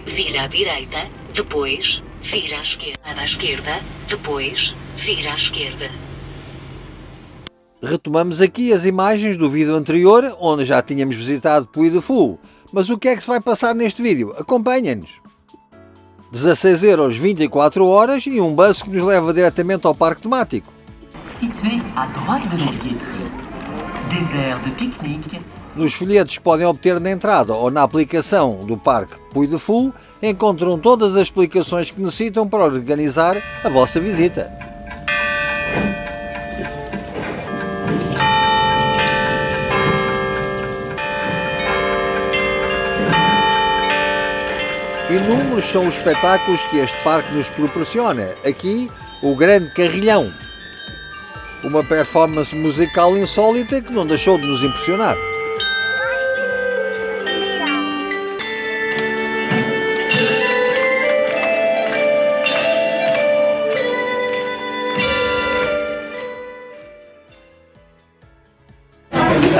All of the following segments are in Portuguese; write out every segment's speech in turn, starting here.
vira à direita, depois, vira à esquerda, depois, vira à esquerda. Retomamos aqui as imagens do vídeo anterior, onde já tínhamos visitado Puy de Fou. Mas o que é que se vai passar neste vídeo? Acompanhem-nos! 16€, 24 horas e um bus que nos leva diretamente ao parque temático. Situé à droite de la billetterie. Des aires de pique-nique. Nos folhetos que podem obter na entrada ou na aplicação do parque Puy de Fou, encontram todas as explicações que necessitam para organizar a vossa visita. Inúmeros são os espetáculos que este parque nos proporciona. Aqui, o Grande Carrilhão. Uma performance musical insólita que não deixou de nos impressionar.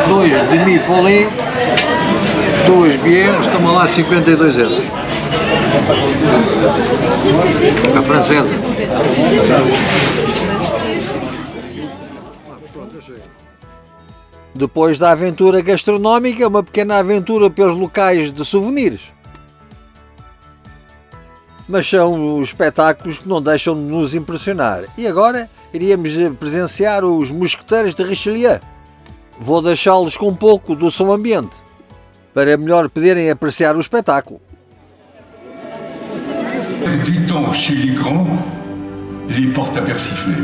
Dois demi-polé, duas bières, estão lá 52€. A francesa. Depois da aventura gastronómica, uma pequena aventura pelos locais de souvenirs. Mas são os espetáculos que não deixam de nos impressionar. E agora iríamos presenciar os Mosqueteiros de Richelieu. Vou deixá-los com um pouco do som ambiente, para melhor poderem apreciar o espetáculo. Du temps chez les grands, les portes à persifler.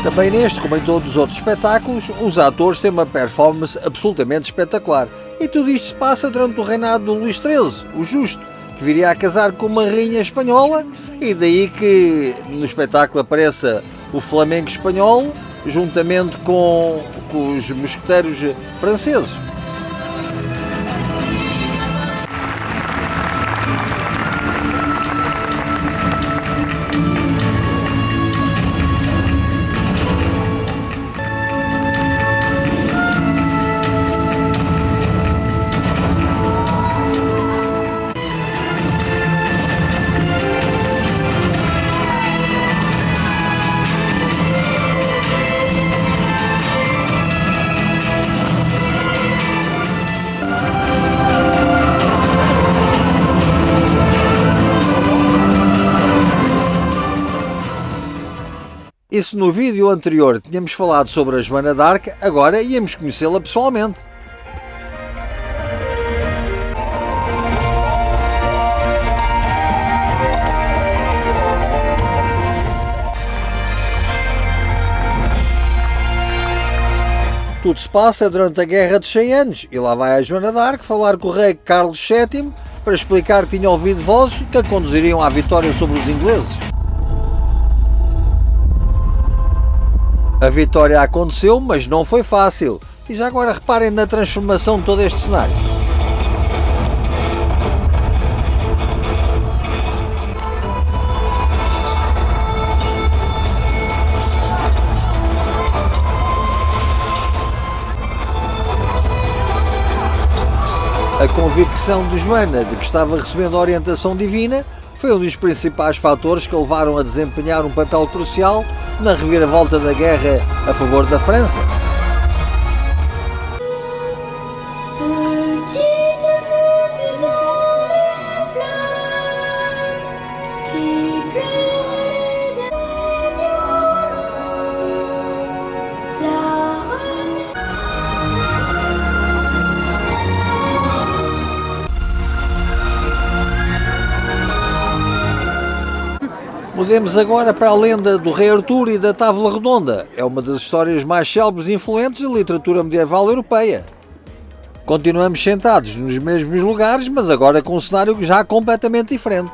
Também neste, como em todos os outros espetáculos, os atores têm uma performance absolutamente espetacular. E tudo isto se passa durante o reinado de Luís XIII, o Justo, que viria a casar com uma rainha espanhola, e daí que no espetáculo apareça o flamenco espanhol, juntamente com os mosqueteiros franceses. E se no vídeo anterior tínhamos falado sobre a Joana d'Arc, agora íamos conhecê-la pessoalmente. Tudo se passa durante a Guerra dos 100 Anos e lá vai a Joana d'Arc falar com o rei Carlos VII para explicar que tinha ouvido vozes que a conduziriam à vitória sobre os ingleses. A vitória aconteceu, mas não foi fácil. E já agora reparem na transformação de todo este cenário. A convicção de Joana de que estava recebendo a orientação divina foi um dos principais fatores que a levaram a desempenhar um papel crucial na reviravolta da guerra a favor da França. Mudemos agora para a lenda do Rei Artur e da Távola Redonda. É uma das histórias mais célebres e influentes da literatura medieval europeia. Continuamos sentados nos mesmos lugares, mas agora com um cenário já completamente diferente.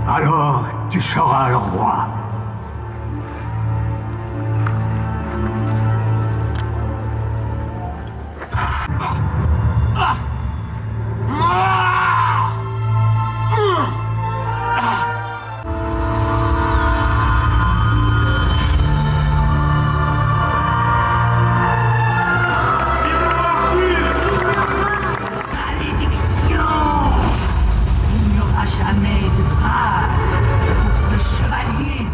Alors, tu seras le roi. Malédiction! Il n'y aura jamais de grâce pour ce chevalier.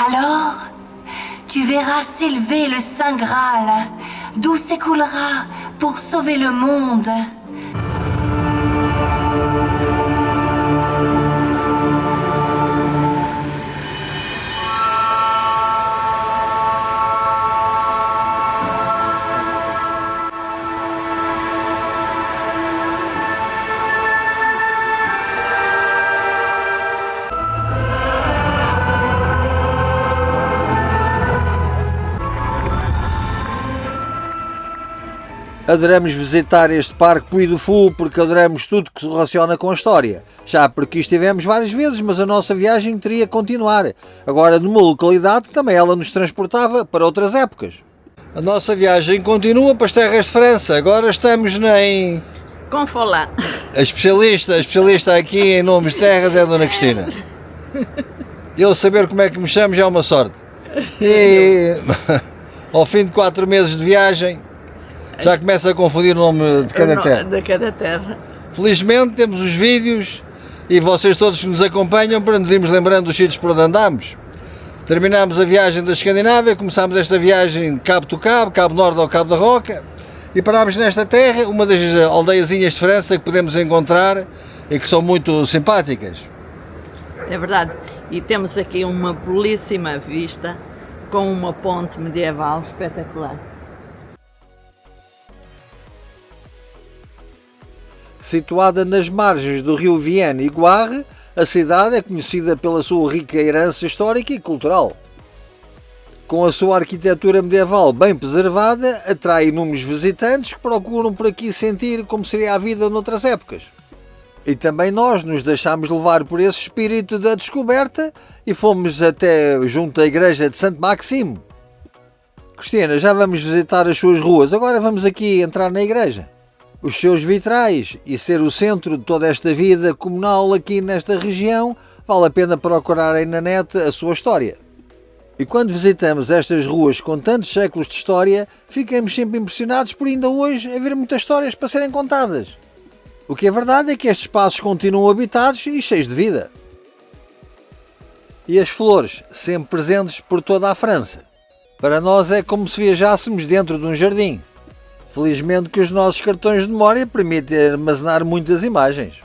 Alors, tu verras s'élever le Saint Graal, d'où s'écoulera pour sauver le monde. Adoramos visitar este parque Puy du Fou porque adoramos tudo que se relaciona com a história. Já porque estivemos várias vezes, mas a nossa viagem teria que continuar. Agora numa localidade que também ela nos transportava para outras épocas. A nossa viagem continua para as terras de França. Agora estamos em... Confolá. A especialista aqui em nomes de terras é a Dona Cristina. Eu saber como é que me chamo já é uma sorte. E ao fim de 4 meses de viagem já começa a confundir o nome de cada terra. De cada terra. Felizmente temos os vídeos e vocês todos que nos acompanham para nos irmos lembrando dos sítios por onde andamos. Terminámos a viagem da Escandinávia, começámos esta viagem de Cabo do Cabo, Cabo Norte ao Cabo da Roca e parámos nesta terra, uma das aldeiazinhas de França que podemos encontrar e que são muito simpáticas. É verdade. E temos aqui uma belíssima vista com uma ponte medieval espetacular. Situada nas margens do rio Vienne e Goire, a cidade é conhecida pela sua rica herança histórica e cultural. Com a sua arquitetura medieval bem preservada, atrai inúmeros visitantes que procuram por aqui sentir como seria a vida noutras épocas. E também nós nos deixámos levar por esse espírito da descoberta e fomos até junto à igreja de Santo Maximo. Cristina, já vamos visitar as suas ruas, agora vamos aqui entrar na igreja. Os seus vitrais e ser o centro de toda esta vida comunal aqui nesta região, vale a pena procurarem na net a sua história. E quando visitamos estas ruas com tantos séculos de história, ficamos sempre impressionados por ainda hoje haver muitas histórias para serem contadas. O que é verdade é que estes espaços continuam habitados e cheios de vida. E as flores, sempre presentes por toda a França. Para nós é como se viajássemos dentro de um jardim. Felizmente que os nossos cartões de memória permitem armazenar muitas imagens.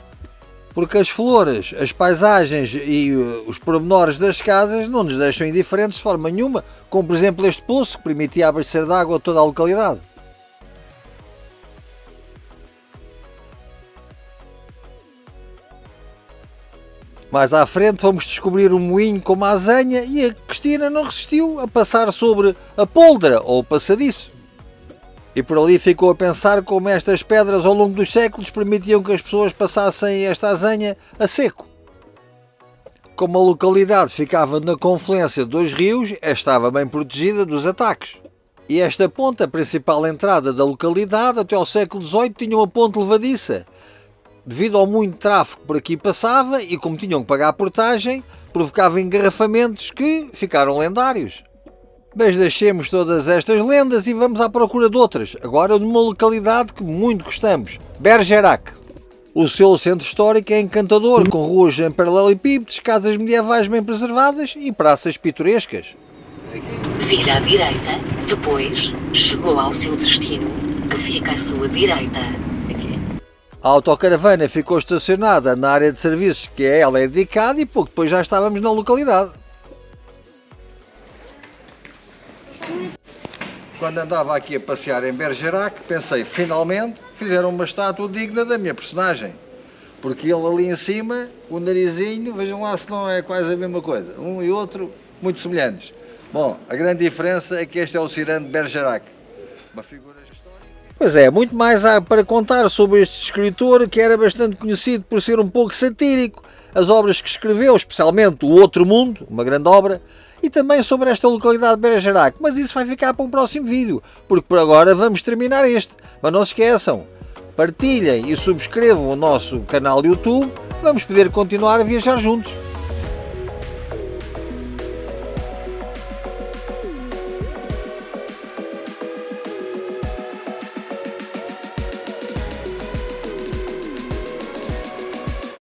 Porque as flores, as paisagens e os pormenores das casas não nos deixam indiferentes de forma nenhuma, como por exemplo este poço que permitia abastecer de água a toda a localidade. Mais à frente vamos descobrir um moinho com uma azenha e a Cristina não resistiu a passar sobre a poldra ou o passadiço. E por ali ficou a pensar como estas pedras ao longo dos séculos permitiam que as pessoas passassem esta azenha a seco. Como a localidade ficava na confluência de 2 rios, estava bem protegida dos ataques. E esta ponte, a principal entrada da localidade, até ao século XVIII tinha uma ponte levadiça. Devido ao muito tráfego que por aqui passava e como tinham que pagar a portagem, provocava engarrafamentos que ficaram lendários. Mas deixemos todas estas lendas e vamos à procura de outras, agora numa localidade que muito gostamos, Bergerac. O seu centro histórico é encantador, com ruas em paralelepípedos, casas medievais bem preservadas e praças pitorescas. vira à direita, depois chegou ao seu destino, que fica à sua direita. Aqui. A autocaravana ficou estacionada na área de serviços que a ela é dedicada e pouco depois já estávamos na localidade. Quando andava aqui a passear em Bergerac, pensei, finalmente fizeram uma estátua digna da minha personagem. Porque ele ali em cima, o narizinho, vejam lá se não é quase a mesma coisa. Um e outro, muito semelhantes. Bom, a grande diferença é que este é o Cyrano de Bergerac. Uma figura histórica. Pois é, muito mais há para contar sobre este escritor que era bastante conhecido por ser um pouco satírico. As obras que escreveu, especialmente O Outro Mundo, uma grande obra, e também sobre esta localidade de Bergerac. Mas isso vai ficar para um próximo vídeo, porque por agora vamos terminar este. Mas não se esqueçam, partilhem e subscrevam o nosso canal YouTube, vamos poder continuar a viajar juntos.